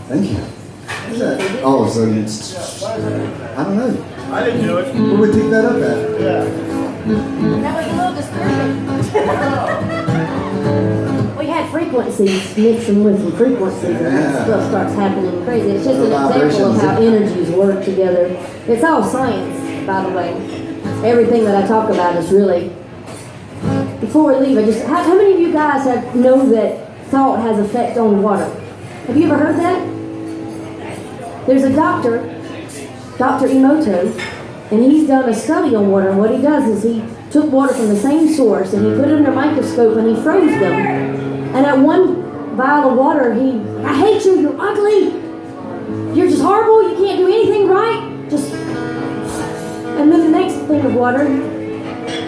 Thank you. What's that? Oh, so it's, I don't know. I didn't do it. Where would we pick that up at? Yeah. That was a little disturbing. We had frequencies, mix them with some frequencies, and that stuff starts happening crazy. It's just an example of how energies work together. It's all science, by the way. Everything that I talk about is really... Before we leave, how many of you guys know that thought has effect on water? Have you ever heard that? There's a doctor, Dr. Emoto, and he's done a study on water, and what he does is he took water from the same source and he put it under a microscope and he froze them. And at one vial of water, I hate you, you're ugly, you're just horrible, you can't do anything right. And then the next thing of water,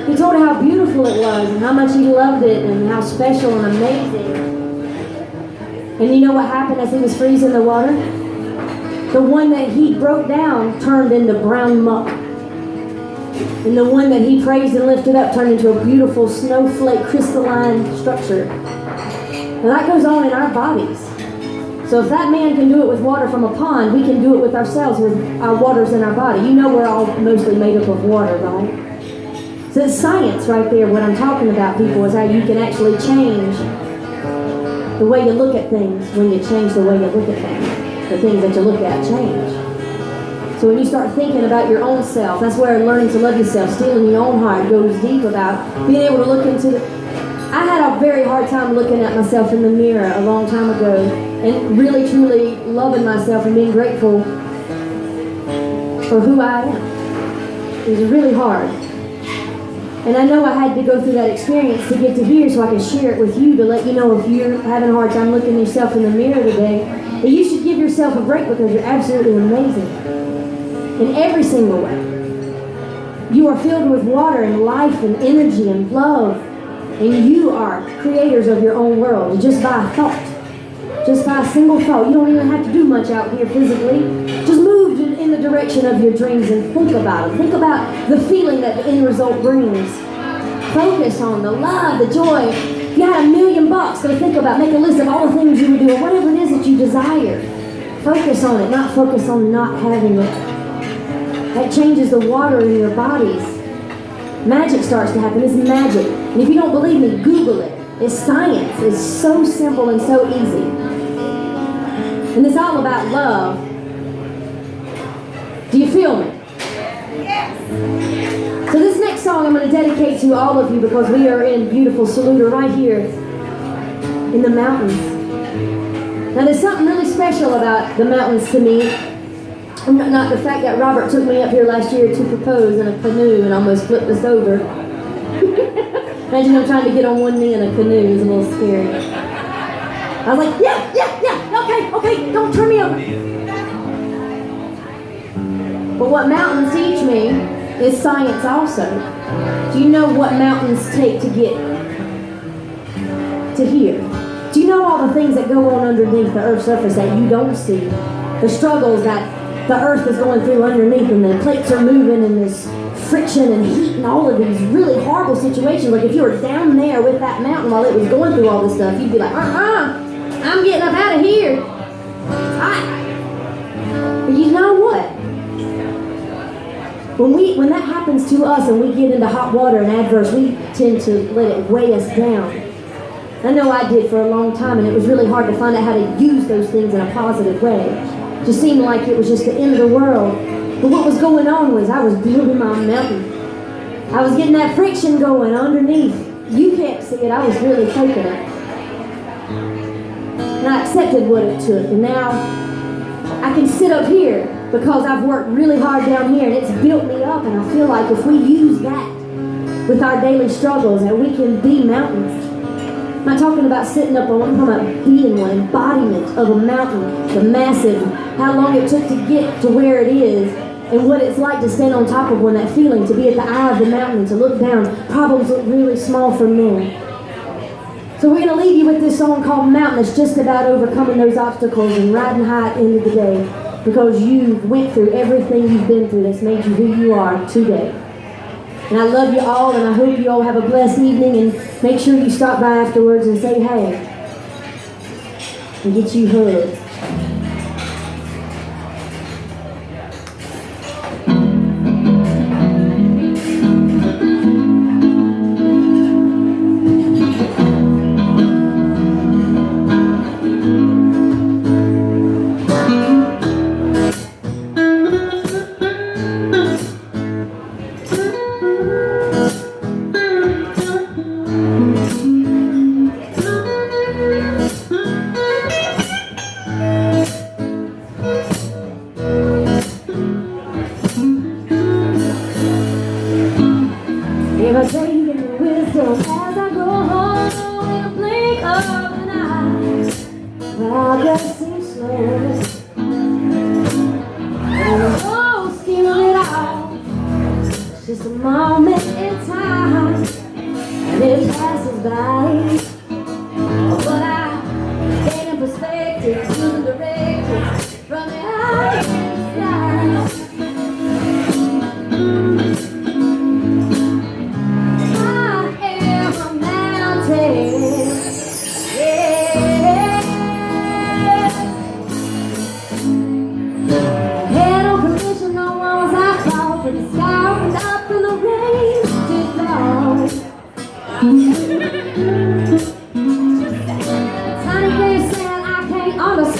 he told her how beautiful it was and how much he loved it and how special and amazing. And you know what happened as he was freezing the water? The one that he broke down turned into brown muck. And the one that he praised and lifted up turned into a beautiful snowflake crystalline structure. And that goes on in our bodies. So if that man can do it with water from a pond, we can do it with ourselves, with our waters in our body. You know we're all mostly made up of water, right? So it's science right there. What I'm talking about, people, is how you can actually change the way you look at things when you change the way you look at things. The things that you look at change. So when you start thinking about your own self, that's where learning to love yourself, stealing your own heart, goes deep about being able to look into the... I had a very hard time looking at myself in the mirror a long time ago and really, truly loving myself and being grateful for who I am. It was really hard. And I know I had to go through that experience to get to here so I can share it with you to let you know if you're having a hard time looking at yourself in the mirror today, that you should give yourself a break because you're absolutely amazing. In every single way. You are filled with water and life and energy and love. And you are creators of your own world just by a thought. Just by a single thought. You don't even have to do much out here physically. Just move in the direction of your dreams and think about it. Think about the feeling that the end result brings. Focus on the love, the joy. If you had $1 million, go think about, make a list of all the things you would do, or whatever it is that you desire. Focus on it, not focus on not having it. That changes the water in your bodies. Magic starts to happen. It's magic. And if you don't believe me, Google it. It's science. It's so simple and so easy. And it's all about love. Do you feel me? Yes. So this next song I'm going to dedicate to all of you because we are in beautiful Saluda right here in the mountains. Now there's something really special about the mountains to me. Not the fact that Robert took me up here last year to propose in a canoe and almost flipped us over. Imagine him trying to get on one knee in a canoe. It was a little scary. I was like, yeah, okay, don't turn me over. But what mountains teach me is science also. Do you know what mountains take to get to here? Do you know all the things that go on underneath the earth's surface that you don't see? The struggles that the earth is going through underneath, and the plates are moving, and there's friction and heat and all of these really horrible situations. Like if you were down there with that mountain while it was going through all this stuff, you'd be like, I'm getting up out of here. But you know what? When that happens to us and we get into hot water and adverse, we tend to let it weigh us down. I know I did for a long time, and it was really hard to find out how to use those things in a positive way. Just seemed like it was just the end of the world. But what was going on was I was building my mountain. I was getting that friction going underneath. You can't see it. I was really taking it. And I accepted what it took. And now I can sit up here because I've worked really hard down here and it's built me up. And I feel like if we use that with our daily struggles, that we can be mountains. I'm not talking about sitting up on one, I'm talking about being one, embodiment of a mountain, the massive, how long it took to get to where it is, and what it's like to stand on top of one, that feeling, to be at the eye of the mountain, and to look down. Problems look really small from there. So we're going to leave you with this song called Mountain. It's just about overcoming those obstacles and riding high at the end of the day, because you went through everything you've been through that's made you who you are today. And I love you all, and I hope you all have a blessed evening, and make sure you stop by afterwards and say hey. and get you hooked. If I take in the wisdom as I go home in a blink of an eye, progress seems slow. And the whole scheme of it all, it's just a moment in time, and it passes by. But I gain a perspective to the direction from the highest sky. Tiny face said I can't understand.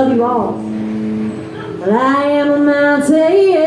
love you all. Well, I am a mountain.